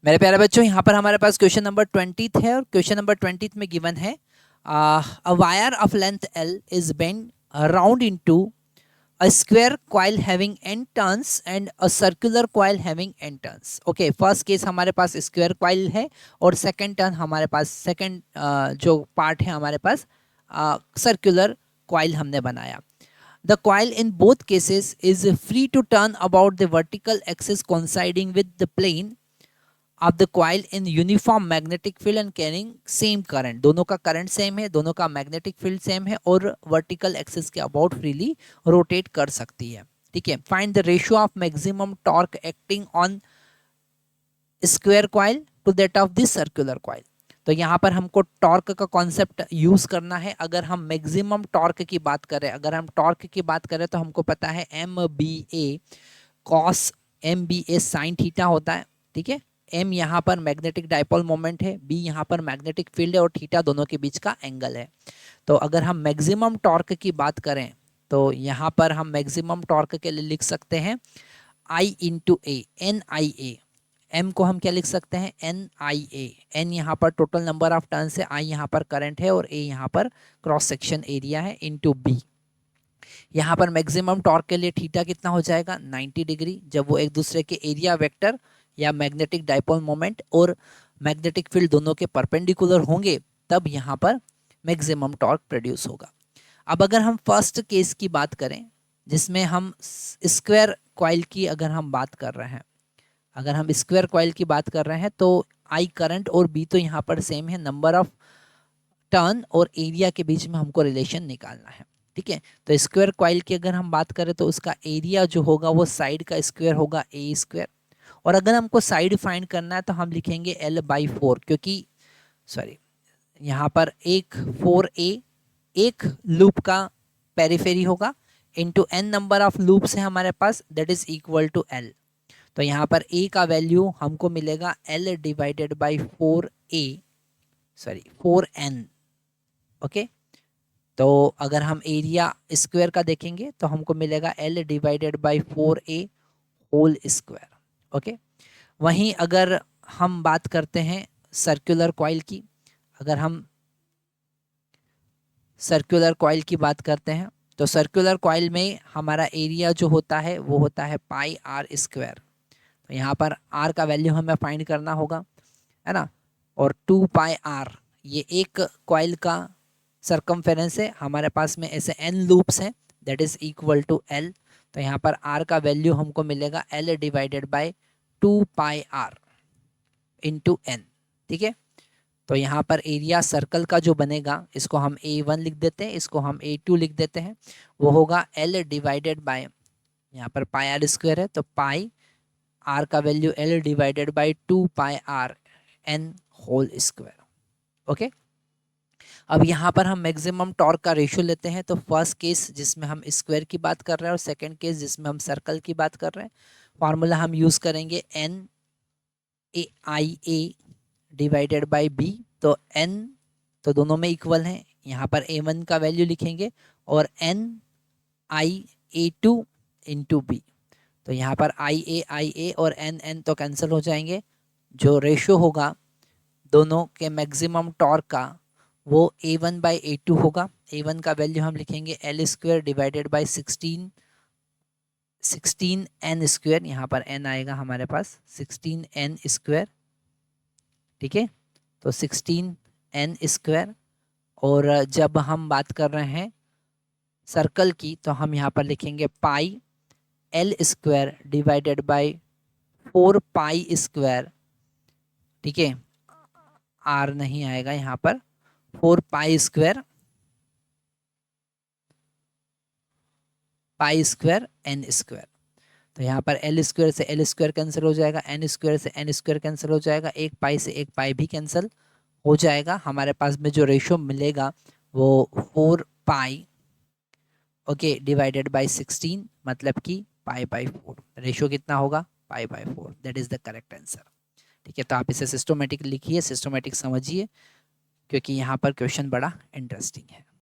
मेरे प्यारे बच्चों, यहाँ पर हमारे पास क्वेश्चन नंबर 20 है और क्वेश्चन नंबर 20 में गिवन है a wire of length L is bend round into a square coil having n turns and a circular coil having n turns. Okay, first case हमारे पास स्क्वायर कॉइल है और second turn हमारे पास second जो part है हमारे पास circular coil हमने बनाया. The coil in both cases is free to turn about the vertical axis coinciding with the plane of the coil in uniform magnetic field and carrying same current. दोनों का current same है, दोनों का magnetic field same है और vertical axis के about freely rotate कर सकती है. ठीक है. Find the ratio of maximum torque acting on square coil to that of this circular coil. तो यहाँ पर हमको टॉर्क का कॉन्सेप्ट यूज करना है. अगर हम मैक्सिमम टॉर्क की बात करें, अगर हम टॉर्क की बात करें तो हमको पता है MBA cos MBA sin theta होता है. ठीक है. M यहाँ पर मैग्नेटिक डाइपोल मोमेंट है, B यहाँ पर मैग्नेटिक फील्ड है और थीटा दोनों के बीच का एंगल है. तो अगर हम मैक्सिमम टॉर्क की बात करें तो यहाँ पर हम मैक्सिमम टॉर्क के लिए लिख सकते हैं I into A, NIA. M को हम क्या लिख सकते हैं, NIA. N यहाँ पर टोटल नंबर ऑफ टर्न्स है, I यहाँ पर करंट है और A यहाँ पर क्रॉस सेक्शन एरिया है इंटू B. यहाँ पर मैक्सिमम टॉर्क के लिए थीटा कितना हो जाएगा, 90 डिग्री. जब वो एक दूसरे के एरिया वेक्टर या मैग्नेटिक डाइपोल मोमेंट और मैग्नेटिक फील्ड दोनों के परपेंडिकुलर होंगे तब यहाँ पर मैक्सिमम टॉर्क प्रोड्यूस होगा. अब अगर हम फर्स्ट केस की बात करें जिसमें हम स्क्वायर कॉइल की अगर हम बात कर रहे हैं, अगर हम स्क्वायर कॉइल की बात कर रहे हैं तो I करंट और B तो यहाँ पर सेम है, नंबर ऑफ टर्न और एरिया के बीच में हमको रिलेशन निकालना है. ठीक है. तो स्क्वायर कॉइल की अगर हम बात करें तो उसका एरिया जो होगा वो साइड का स्क्वायर होगा A स्क्वायर. और अगर हमको साइड फाइंड करना है तो हम लिखेंगे L/4, क्योंकि सॉरी यहाँ पर एक 4A एक लूप का पेरिफेरी होगा into n number of loops है हमारे पास, that is equal to L. तो यहाँ पर A का वैल्यू हमको मिलेगा L divided by 4N. Okay. तो अगर हम एरिया स्क्वायर का देखेंगे तो हमको मिलेगा L divided by 4A whole square. Okay. वहीं अगर हम बात करते हैं सर्कुलर कॉइल की, अगर हम सर्कुलर कॉइल की बात करते हैं तो सर्कुलर कॉइल में हमारा एरिया जो होता है वो होता है पाई आर स्क्वायर. तो यहाँ पर r का वैल्यू हमें फाइंड करना होगा, है ना. और 2 पाई आर ये एक कॉइल का सरकमफेरेंस है. हमारे पास में ऐसे n लूप्स हैं, that is equal to L. तो यहाँ पर r का वैल्यू हमको मिलेगा L divided by 2 pi r into n. ठीक है. तो यहाँ पर एरिया सर्कल का जो बनेगा इसको हम A1 लिख देते हैं, इसको हम A2 लिख देते हैं. वो होगा L डिवाइडेड बाय, यहाँ पर पाई आर स्क्वायर है तो पाई आर का value L divided by 2 pi r N whole square. Okay. अब यहाँ पर हम मैक्सिमम टॉर्क का रेशियो लेते हैं. तो फर्स्ट केस जिसमें हम स्क्वायर की बात कर रहे हैं और सेकंड केस जिसमें हम सर्कल की बात कर रहे हैं, फॉर्मूला हम यूज करेंगे NIA डिवाइडेड बाय B. तो N तो दोनों में इक्वल हैं, यहाँ पर A1 का वैल्यू लिखेंगे और NIA2 इंटू B. तो यहाँ पर IA और N तो कैंसिल हो जाएंगे. जो रेशियो होगा दोनों के मैक्सिमम टॉर्क का वो A1 बाई A2 होगा. A1 का वैल्यू हम लिखेंगे L square divided by 16N square. यहाँ पर N आएगा हमारे पास 16N स्क्वायर. ठीक है. तो 16N स्क्वायर. और जब हम बात कर रहे हैं सर्कल की तो हम यहाँ पर लिखेंगे पाई L square divided by 4 pi square. ठीक है. R नहीं आएगा यहाँ पर, 4 पाई स्क्वायर N स्क्वायर. तो यहाँ पर L स्क्वायर से L स्क्वायर कैंसिल हो जाएगा, N स्क्वायर से N स्क्वायर कैंसिल हो जाएगा, एक पाई से एक पाई भी कैंसिल हो जाएगा. हमारे पास में जो रेशियो मिलेगा वो 4 पाई ओके डिवाइडेड बाई 16, मतलब कि पाई बाई 4. रेशियो कितना होगा, pi by 4. That is the correct answer. ठीक है. तो आप इसे सिस्टोमेटिक लिखिए, सिस्टोमेटिक समझिए, क्योंकि यहाँ पर क्वेश्चन बड़ा इंटरेस्टिंग है.